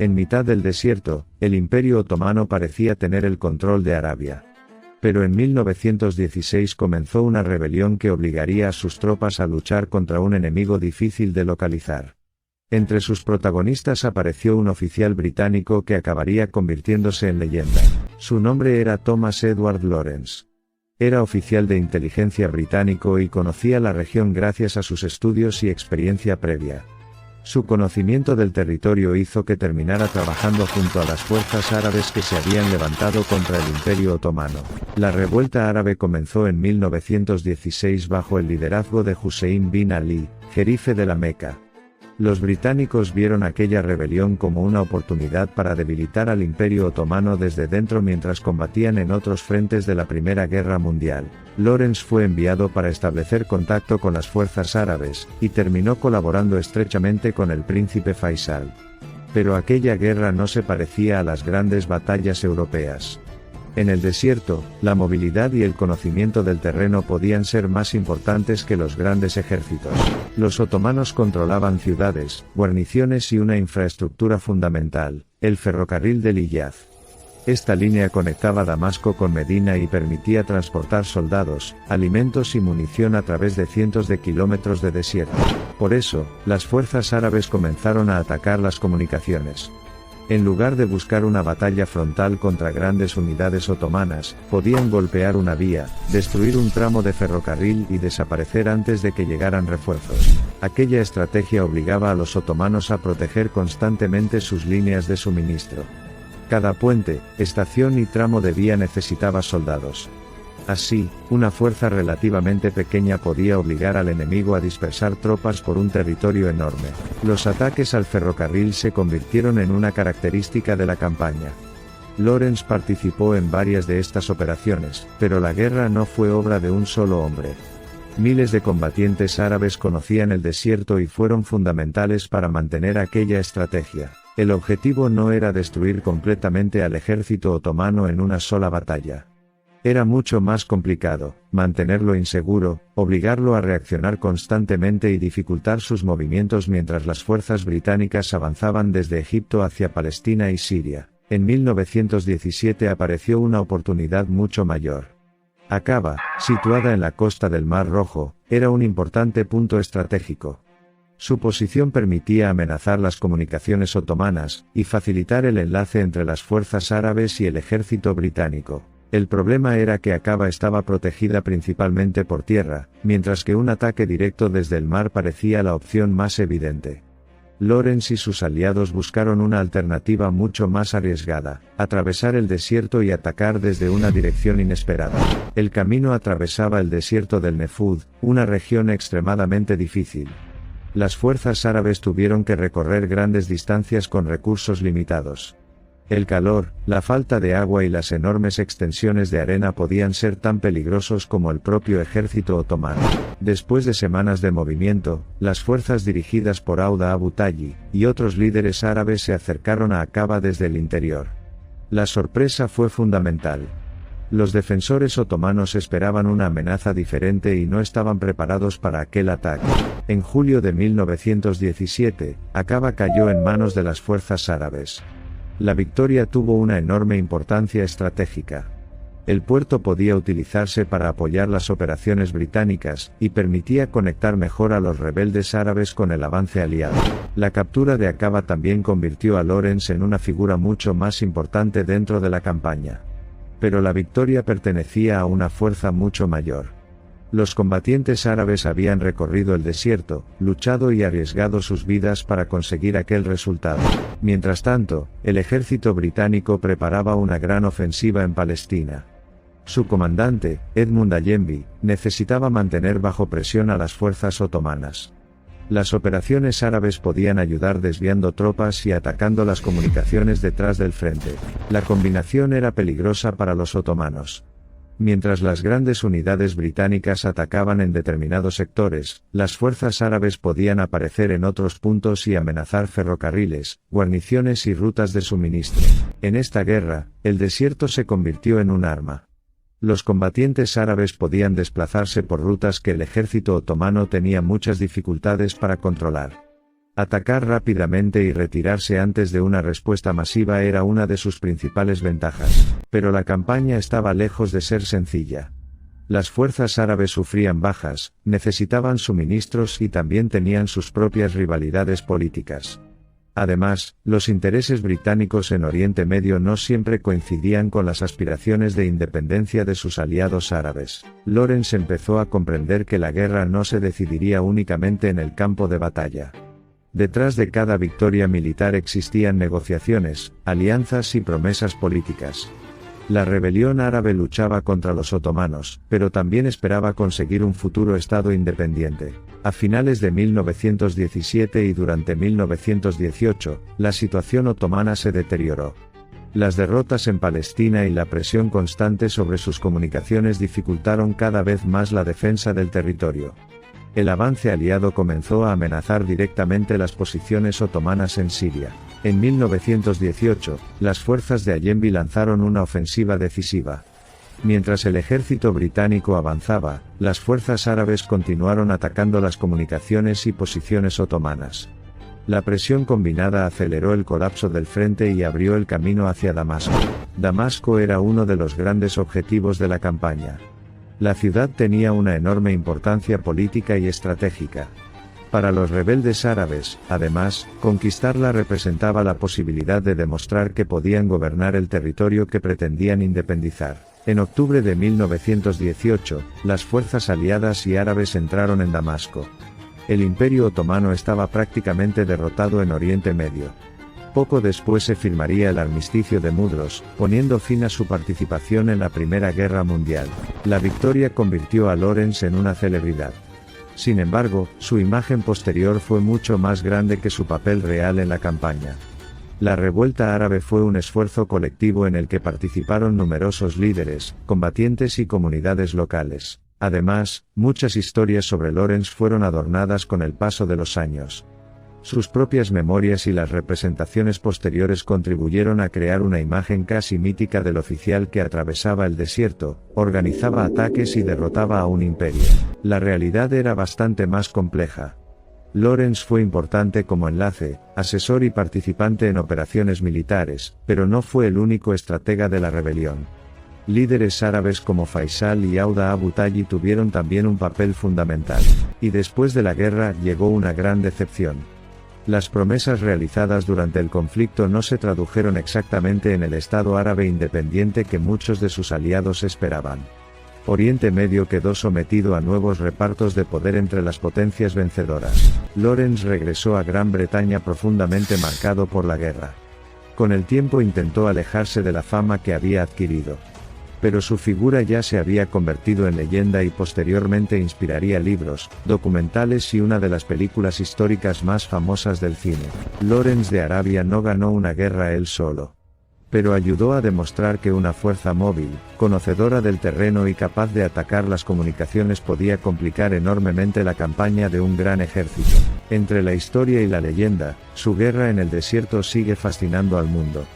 En mitad del desierto, el Imperio Otomano parecía tener el control de Arabia. Pero en 1916 comenzó una rebelión que obligaría a sus tropas a luchar contra un enemigo difícil de localizar. Entre sus protagonistas apareció un oficial británico que acabaría convirtiéndose en leyenda. Su nombre era Thomas Edward Lawrence. Era oficial de inteligencia británico y conocía la región gracias a sus estudios y experiencia previa. Su conocimiento del territorio hizo que terminara trabajando junto a las fuerzas árabes que se habían levantado contra el Imperio Otomano. La revuelta árabe comenzó en 1916 bajo el liderazgo de Hussein bin Ali, jerife de la Meca. Los británicos vieron aquella rebelión como una oportunidad para debilitar al Imperio Otomano desde dentro mientras combatían en otros frentes de la Primera Guerra Mundial. Lawrence fue enviado para establecer contacto con las fuerzas árabes, y terminó colaborando estrechamente con el príncipe Faisal. Pero aquella guerra no se parecía a las grandes batallas europeas. En el desierto, la movilidad y el conocimiento del terreno podían ser más importantes que los grandes ejércitos. Los otomanos controlaban ciudades, guarniciones y una infraestructura fundamental, el ferrocarril del Hiyaz. Esta línea conectaba Damasco con Medina y permitía transportar soldados, alimentos y munición a través de cientos de kilómetros de desierto. Por eso, las fuerzas árabes comenzaron a atacar las comunicaciones. En lugar de buscar una batalla frontal contra grandes unidades otomanas, podían golpear una vía, destruir un tramo de ferrocarril y desaparecer antes de que llegaran refuerzos. Aquella estrategia obligaba a los otomanos a proteger constantemente sus líneas de suministro. Cada puente, estación y tramo de vía necesitaba soldados. Así, una fuerza relativamente pequeña podía obligar al enemigo a dispersar tropas por un territorio enorme. Los ataques al ferrocarril se convirtieron en una característica de la campaña. Lawrence participó en varias de estas operaciones, pero la guerra no fue obra de un solo hombre. Miles de combatientes árabes conocían el desierto y fueron fundamentales para mantener aquella estrategia. El objetivo no era destruir completamente al ejército otomano en una sola batalla. Era mucho más complicado, mantenerlo inseguro, obligarlo a reaccionar constantemente y dificultar sus movimientos mientras las fuerzas británicas avanzaban desde Egipto hacia Palestina y Siria. En 1917 apareció una oportunidad mucho mayor. Aqaba, situada en la costa del Mar Rojo, era un importante punto estratégico. Su posición permitía amenazar las comunicaciones otomanas, y facilitar el enlace entre las fuerzas árabes y el ejército británico. El problema era que Aqaba estaba protegida principalmente por tierra, mientras que un ataque directo desde el mar parecía la opción más evidente. Lawrence y sus aliados buscaron una alternativa mucho más arriesgada: atravesar el desierto y atacar desde una dirección inesperada. El camino atravesaba el desierto del Nefud, una región extremadamente difícil. Las fuerzas árabes tuvieron que recorrer grandes distancias con recursos limitados. El calor, la falta de agua y las enormes extensiones de arena podían ser tan peligrosos como el propio ejército otomano. Después de semanas de movimiento, las fuerzas dirigidas por Auda Abu Talli y otros líderes árabes se acercaron a Aqaba desde el interior. La sorpresa fue fundamental. Los defensores otomanos esperaban una amenaza diferente y no estaban preparados para aquel ataque. En julio de 1917, Aqaba cayó en manos de las fuerzas árabes. La victoria tuvo una enorme importancia estratégica. El puerto podía utilizarse para apoyar las operaciones británicas, y permitía conectar mejor a los rebeldes árabes con el avance aliado. La captura de Aqaba también convirtió a Lawrence en una figura mucho más importante dentro de la campaña. Pero la victoria pertenecía a una fuerza mucho mayor. Los combatientes árabes habían recorrido el desierto, luchado y arriesgado sus vidas para conseguir aquel resultado. Mientras tanto, el ejército británico preparaba una gran ofensiva en Palestina. Su comandante, Edmund Allenby, necesitaba mantener bajo presión a las fuerzas otomanas. Las operaciones árabes podían ayudar desviando tropas y atacando las comunicaciones detrás del frente. La combinación era peligrosa para los otomanos. Mientras las grandes unidades británicas atacaban en determinados sectores, las fuerzas árabes podían aparecer en otros puntos y amenazar ferrocarriles, guarniciones y rutas de suministro. En esta guerra, el desierto se convirtió en un arma. Los combatientes árabes podían desplazarse por rutas que el ejército otomano tenía muchas dificultades para controlar. Atacar rápidamente y retirarse antes de una respuesta masiva era una de sus principales ventajas, pero la campaña estaba lejos de ser sencilla. Las fuerzas árabes sufrían bajas, necesitaban suministros y también tenían sus propias rivalidades políticas. Además, los intereses británicos en Oriente Medio no siempre coincidían con las aspiraciones de independencia de sus aliados árabes. Lawrence empezó a comprender que la guerra no se decidiría únicamente en el campo de batalla. Detrás de cada victoria militar existían negociaciones, alianzas y promesas políticas. La rebelión árabe luchaba contra los otomanos, pero también esperaba conseguir un futuro estado independiente. A finales de 1917 y durante 1918, la situación otomana se deterioró. Las derrotas en Palestina y la presión constante sobre sus comunicaciones dificultaron cada vez más la defensa del territorio. El avance aliado comenzó a amenazar directamente las posiciones otomanas en Siria. En 1918, las fuerzas de Allenby lanzaron una ofensiva decisiva. Mientras el ejército británico avanzaba, las fuerzas árabes continuaron atacando las comunicaciones y posiciones otomanas. La presión combinada aceleró el colapso del frente y abrió el camino hacia Damasco. Damasco era uno de los grandes objetivos de la campaña. La ciudad tenía una enorme importancia política y estratégica. Para los rebeldes árabes, además, conquistarla representaba la posibilidad de demostrar que podían gobernar el territorio que pretendían independizar. En octubre de 1918, las fuerzas aliadas y árabes entraron en Damasco. El Imperio Otomano estaba prácticamente derrotado en Oriente Medio. Poco después se firmaría el Armisticio de Mudros, poniendo fin a su participación en la Primera Guerra Mundial. La victoria convirtió a Lawrence en una celebridad. Sin embargo, su imagen posterior fue mucho más grande que su papel real en la campaña. La revuelta árabe fue un esfuerzo colectivo en el que participaron numerosos líderes, combatientes y comunidades locales. Además, muchas historias sobre Lawrence fueron adornadas con el paso de los años. Sus propias memorias y las representaciones posteriores contribuyeron a crear una imagen casi mítica del oficial que atravesaba el desierto, organizaba ataques y derrotaba a un imperio. La realidad era bastante más compleja. Lawrence fue importante como enlace, asesor y participante en operaciones militares, pero no fue el único estratega de la rebelión. Líderes árabes como Faisal y Auda Abu Talli tuvieron también un papel fundamental. Y después de la guerra llegó una gran decepción. Las promesas realizadas durante el conflicto no se tradujeron exactamente en el Estado árabe independiente que muchos de sus aliados esperaban. Oriente Medio quedó sometido a nuevos repartos de poder entre las potencias vencedoras. Lawrence regresó a Gran Bretaña profundamente marcado por la guerra. Con el tiempo intentó alejarse de la fama que había adquirido. Pero su figura ya se había convertido en leyenda y posteriormente inspiraría libros, documentales y una de las películas históricas más famosas del cine. Lawrence de Arabia no ganó una guerra él solo. Pero ayudó a demostrar que una fuerza móvil, conocedora del terreno y capaz de atacar las comunicaciones podía complicar enormemente la campaña de un gran ejército. Entre la historia y la leyenda, su guerra en el desierto sigue fascinando al mundo.